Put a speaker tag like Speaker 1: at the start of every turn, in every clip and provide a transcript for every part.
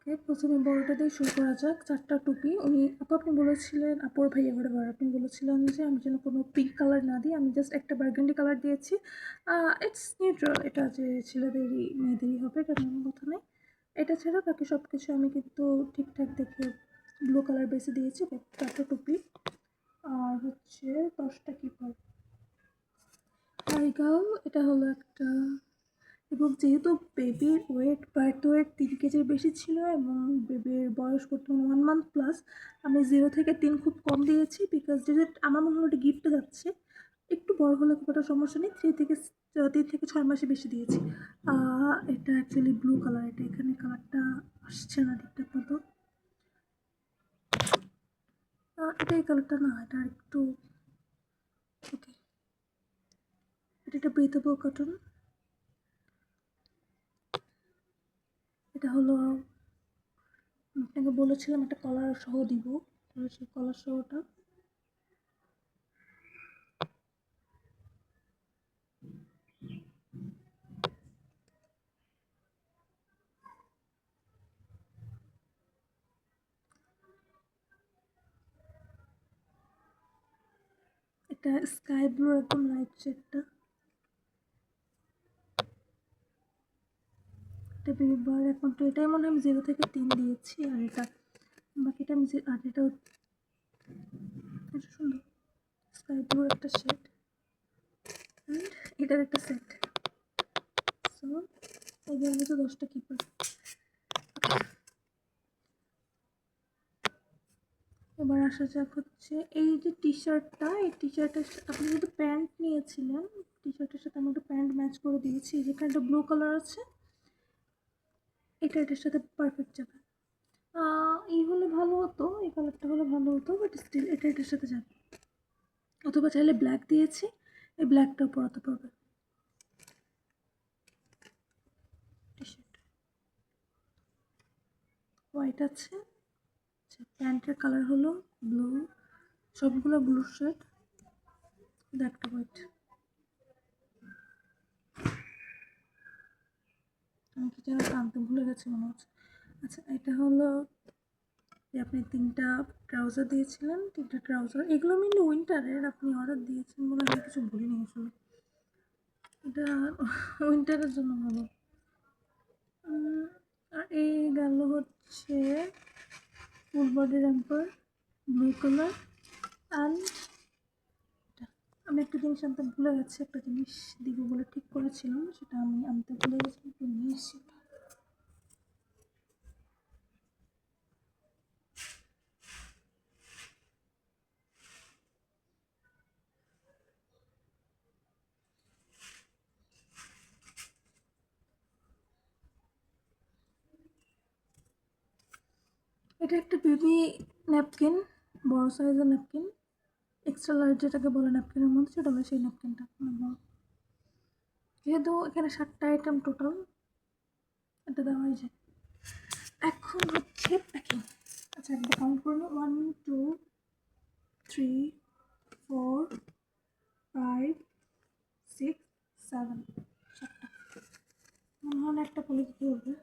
Speaker 1: প্রথমে বড়টা দিয়ে শুরু করা যাক। 4টা টুপি। আপনি বলেছিলেন, আপুর ভাইয়া বরাবর আপনি বলেছিলেন যে আমি যেন কোনো পিঙ্ক কালার না দিই। আমি জাস্ট একটা বার্গান্ডি কালার দিয়েছি। It's neutral. এটা যে ছেলেদেরই মেয়েদেরই হবে এটা কোনো কথা নেই। এটা ছাড়া বাকি সব কিছু আমি কিন্তু ঠিকঠাক দেখে ব্লু কালার বেসে দিয়েছি। 4টা টুপি আর হচ্ছে 10টা কিপার। টাইগাল এটা হলো একটা, এবং যেহেতু বেবির বার্থ ওয়েট 3 কেজির বেশি ছিল এবং বেবির বয়স বর্তমানে 1 মান্থ প্লাস, আমি 0 থেকে 3 খুব কম দিয়েছি বিকজ যেহেতু আমার মনে হলো এটা গিফটে যাচ্ছে, একটু বড় হলে খুব একটা সমস্যা নেই। 3 থেকে 6 মাসে বেশি দিয়েছি। এটা অ্যাকচুয়ালি ব্লু কালার। এটা এখানে কালারটা আসছে না ঠিকঠাক মতো। এটা এই কালারটা না, এটা একটু ওকে। এটা একটা ব্রিথেবল কটন। এটা হলো, আপনাকে বলেছিলাম একটা কলার সহ দিব, সেই কলার সহটা। এটা স্কাই ব্লু একদম লাইট শেডটা। এটা বেবি বয়ের একমাত্র এটাই মনে হয় আমি 0 থেকে 3 দিয়েছি। আর এটা বাকিটা আমি আর এটা সুন্দর স্কাই ব্লুর একটা শেড অ্যান্ড এটার একটা সেট। সো এই গেল হচ্ছে 10টা কিপার। এবার আসা যাক হচ্ছে এই যে টি শার্টটা, এই টি শার্টের আপনি যেহেতু প্যান্ট নিয়েছিলেন, টি শার্টের সাথে আমি একটা প্যান্ট ম্যাচ করে দিয়েছি। যেখানে একটা ব্লু কালার আছে, এটা এটার সাথে পারফেক্ট যাবে। এই হলে ভালো হতো, এই কালারটা হলে ভালো হতো, বাট স্টিল এটা এটার সাথে যাবে। অথবা চাইলে ব্ল্যাক দিয়েছি, এই ব্ল্যাকটাও পরাতে পারবে। টি শার্ট হোয়াইট আছে, প্যান্টের কালার হলো ব্লু, সবগুলো ব্লু শেড, একটা হোয়াইট। আমি কি যেন আনতে ভুলে গেছি মনে হচ্ছে। আচ্ছা, এটা হলো যে আপনি 3টা ট্রাউজার দিয়েছিলেন, 3টা ট্রাউজার। এগুলো মেনলি উইন্টারের আপনি অর্ডার দিয়েছেন বলে আমি কিছু বলিনি আসলে। এটা উইন্টারের জন্য ভালো। আর এই গেল হচ্ছে full body র্যাম্পার blue colour. And আমি একটা জিনিস আনতে ভুলে গেছি, একটা জিনিস দিব বলে ঠিক করেছিলাম, সেটা আমি আনতে ভুলে গেছি, একটু নিয়ে এসেছি। এটা একটা বেবি ন্যাপকিন, বড় সাইজের ন্যাপকিন, এক্সট্রা লার্জ যেটাকে বলে ন্যাপকিনের মধ্যে, সেটা হলো সেই ন্যাপকিনটা। যেহেতু এখানে 7টা আইটেম টোটাল, এটা দেওয়াই যায়। এখন হচ্ছে প্যাকিং। আচ্ছা, একটা কাউন্ট করে নিই। 1 2 3 4 5 6 7, 7টা। মনে হয় একটা পলি দিতে হবে।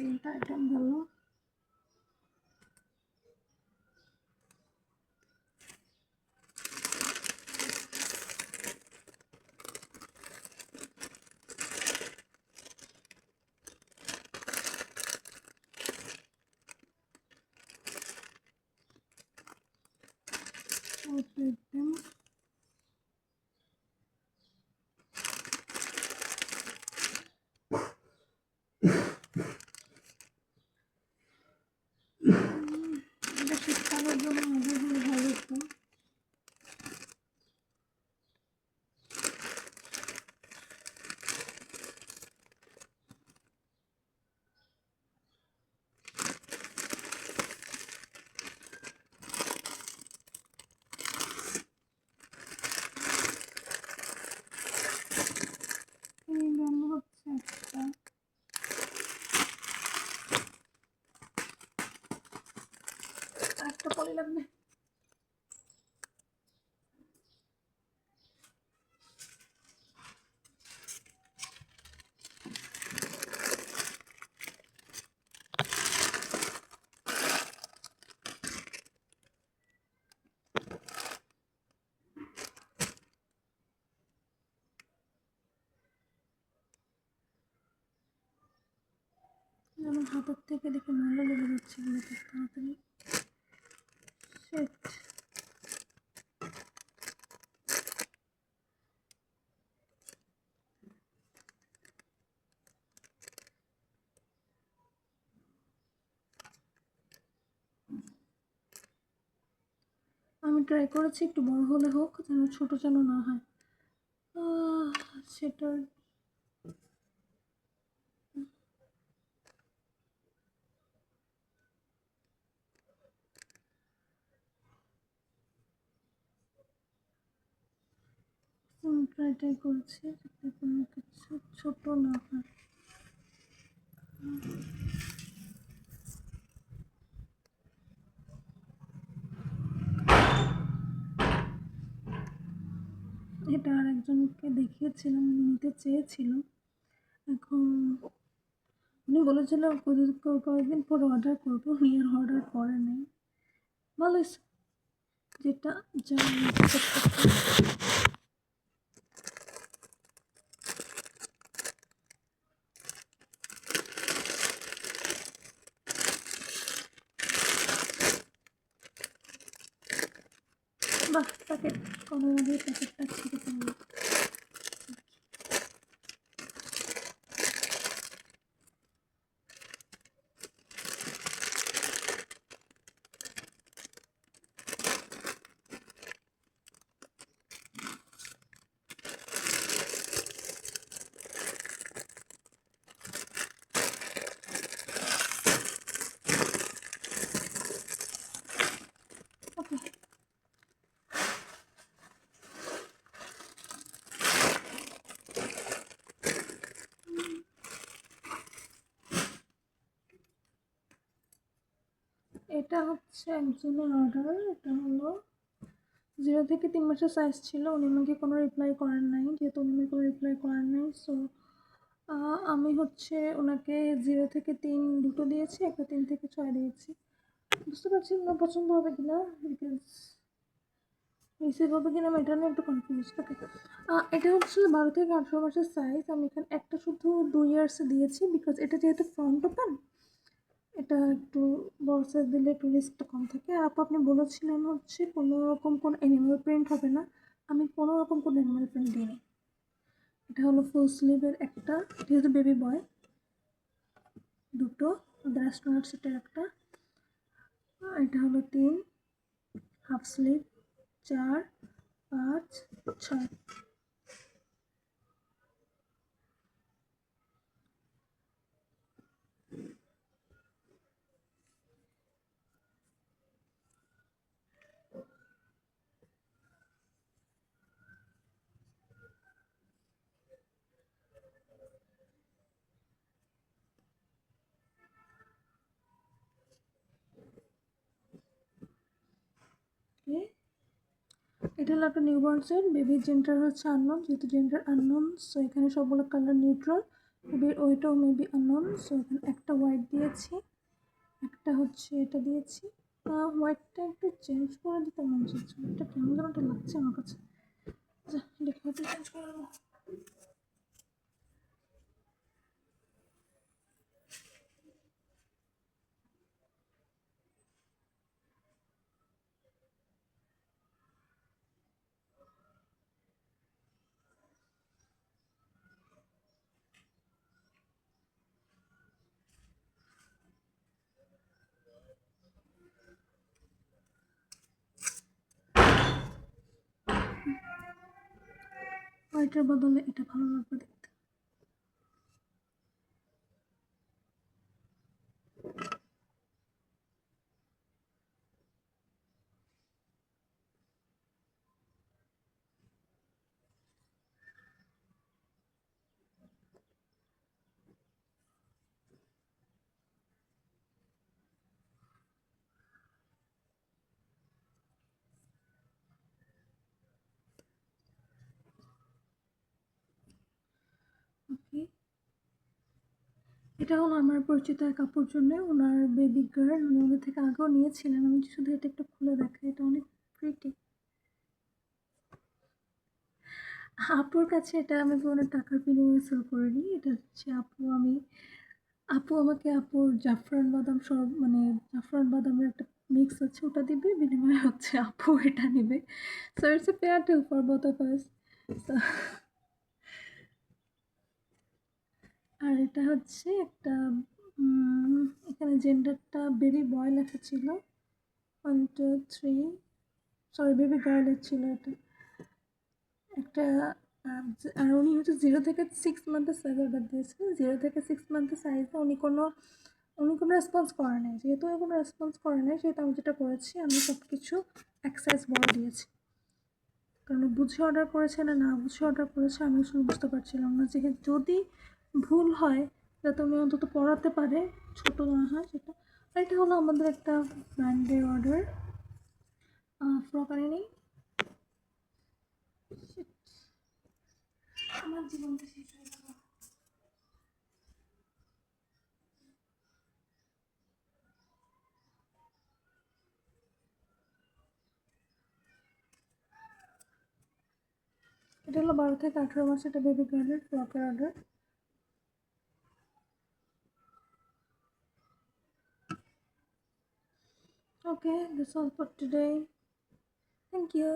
Speaker 1: তিনটা আইটেম গেল। আইটেম শীতকালের জন্য অর্ডার হলে ভালো হতো। এই গেল হচ্ছে একটা পলি লাগবে। আমার হাতের থেকে দেখে ময়লা লেগে যাচ্ছে এগুলো খুব তাড়াতাড়ি। আমি ট্রাই করেছি একটু বড় হলে হোক, যেন ছোট যেন না হয়। সেটার ট্রাই করছি যাতে কোনো কিছু ছোট না হয়। এটা আর একজনকে দেখিয়েছিলাম, নিতে চেয়েছিল। এখন উনি বলেছিল কয়েকদিন পরে অর্ডার করবো, উনি আর অর্ডার করে নেই। ভালো যেটা যা বাহ, প্যাকেট করার আগে প্যাকেটটা ছিঁড়ে ফেললাম। এটা হচ্ছে একজনের অর্ডার। এটা হলো 0 থেকে 3 মাসের সাইজ ছিল। উনি আমাকে কোনো রিপ্লাই করেন নাই, যেহেতু উনি আমাকে কোনো রিপ্লাই করেন নাই, সো আমি হচ্ছে ওনাকে 0 থেকে 3 দুটো দিয়েছি, একটা 3 থেকে 6 দিয়েছি। বুঝতে পারছি না পছন্দ হবে কিনা, বিকজ রিসিভ হবে কিনা আমি এটা নিয়ে একটু কনফিউজ। ওকে, এটা হচ্ছে 12 থেকে 18 মাসের সাইজ। আমি এখানে একটা শুধু 2 ইয়ার্সে দিয়েছি, বিকজ এটা যেহেতু ফ্রন্ট ওপেন, এটা একটু বড় সাইজ দিলে একটু রিস্কটা কম থাকে। আর আপনি বলেছিলেন হচ্ছে কোনো রকম কোনো অ্যানিমাল প্রিন্ট হবে না, আমি কোনো রকম কোনো অ্যানিমাল প্রিন্ট দিইনি। এটা হলো ফুল স্লিভের একটা, যেহেতু বেবি বয়, দুটো দ্রাস্টনার সেটের একটা। এটা হলো 3, হাফ স্লিভ 4, 5, 6। এটা হলো একটা নিউবর্ন সেট। বেবির জেন্ডার হচ্ছে আননোন, যেহেতু জেন্ডার আননোন, সো এখানে সবগুলো কালার নিউট্রাল। বেবির ওইটাও মেবি আননোন, সো এখানে একটা হোয়াইট দিয়েছি, একটা হচ্ছে এটা দিয়েছি। হোয়াইটটা একটু চেঞ্জ করে দিতে মন চাচ্ছে, এটা কেমন যেন একটা লাগছে আমার কাছে। আচ্ছা, এটা হোয়াইটটা চেঞ্জ করে দেবো। হোয়াইটের বদলে এটা ভালো লাগবে দেখতে। ওকে, এটা হলো আমার পরিচিত এক আপুর জন্য, ওনার বেবি গার্ল, উনি ওদের থেকে আগেও নিয়েছিলেন। আমি শুধু এটা একটু খুলে দেখাই, এটা অনেক প্রিটি। আপুর কাছে এটা আমি কোনো টাকার বিনিময়ে সেল করিনি, এটা হচ্ছে আপু আমাকে আপুর জাফরান বাদাম সব মানে জাফরান বাদামের একটা মিক্স আছে, ওটা দিবে, বিনিময়ে হচ্ছে আপু এটা নিবে। So it's a fair deal for both of us. আর এটা হচ্ছে একটা এখানে জেন্ডারটা বেবি বয় লেখা ছিল, 1 2 3, সরি বেবি গার্লের ছিল এটা একটা। আর উনি হচ্ছে 0 থেকে 6 মান্থের সাইজ অর্ডার দিয়েছিলেন। 0 থেকে 6 মান্থের সাইজে উনি কোনো রেসপন্স করে নাই, যেহেতু উনি কোনো রেসপন্স করে নাই, সেহেতু আমি যেটা করেছি, আমি সব কিছু এক সাইজ বড় দিয়েছি। কারণ বুঝে অর্ডার করেছে না বুঝে অর্ডার করেছে আমি আসলে বুঝতে পারছিলাম না, যে যদি ভুল হয় যাতে উনি অন্তত পড়াতে পারে, ছোট না হয় সেটা। আর এটা হলো আমাদের একটা ব্র্যান্ডের অর্ডার, ফ্রক আনি নেই। আমার জীবনটা শেষ হয়ে গেল। এটা হলো 12 থেকে 18 মাস, এটা বেবি গার্লের ফ্রকের অর্ডার। Okay, that's all for today. Thank you.